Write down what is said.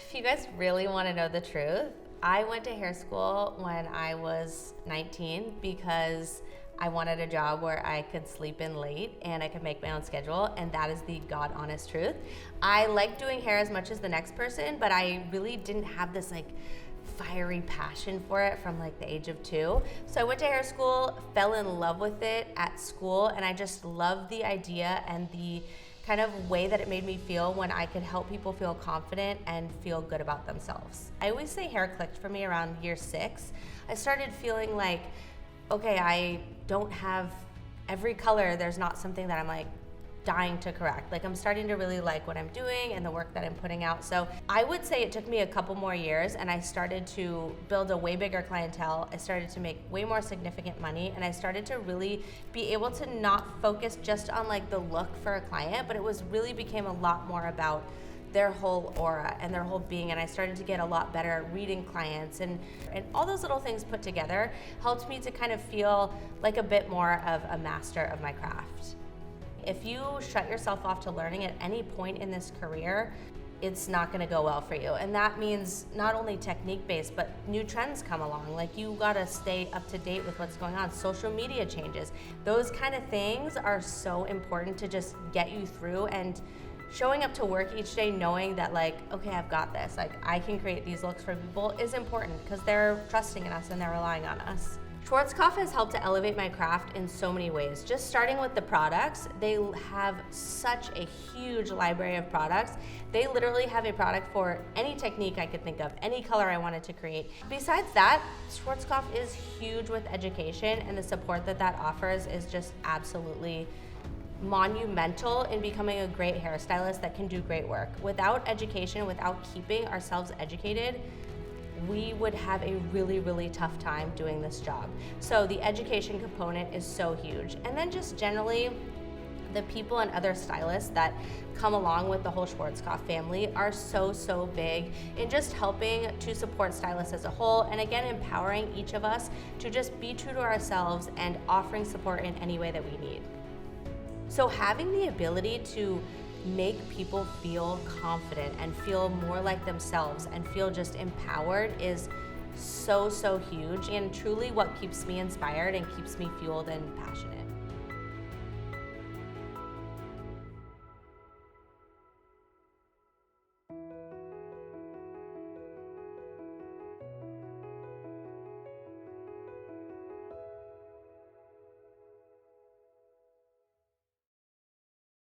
If you guys really want to know the truth, I went to hair school when I was 19 because I wanted a job where I could sleep in late and I could make my own schedule, and that is the God honest truth. I like doing hair as much as the next person, but I really didn't have this like fiery passion for it from like the age of 2. So I went to hair school, fell in love with it at school, and I just loved the idea and the kind of way that it made me feel when I could help people feel confident and feel good about themselves. I always say hair clicked for me around year 6. I started feeling like, okay, I don't have every color. There's not something that I'm like dying to correct. Like, I'm starting to really like what I'm doing and the work that I'm putting out. So I would say it took me a couple more years, and I started to build a way bigger clientele. I started to make way more significant money, and I started to really be able to not focus just on like the look for a client, but it was really became a lot more about their whole aura and their whole being, and I started to get a lot better at reading clients, and all those little things put together helped me to kind of feel like a bit more of a master of my craft. If you shut yourself off to learning at any point in this career, it's not gonna go well for you. And that means not only technique based, but new trends come along. Like, you gotta stay up to date with what's going on. Social media changes. Those kind of things are so important to just get you through, and showing up to work each day knowing that like, okay, I've got this, like I can create these looks for people is important because they're trusting in us and they're relying on us. Schwarzkopf has helped to elevate my craft in so many ways. Just starting with the products, they have such a huge library of products. They literally have a product for any technique I could think of, any color I wanted to create. Besides that, Schwarzkopf is huge with education, and the support that that offers is just absolutely monumental in becoming a great hairstylist that can do great work. Without education, without keeping ourselves educated, we would have a really, really tough time doing this job. So the education component is so huge. And then just generally, the people and other stylists that come along with the whole Schwarzkopf family are so, so big in just helping to support stylists as a whole, and again, empowering each of us to just be true to ourselves and offering support in any way that we need. So having the ability to make people feel confident and feel more like themselves and feel just empowered is so, so huge, and truly what keeps me inspired and keeps me fueled and passionate.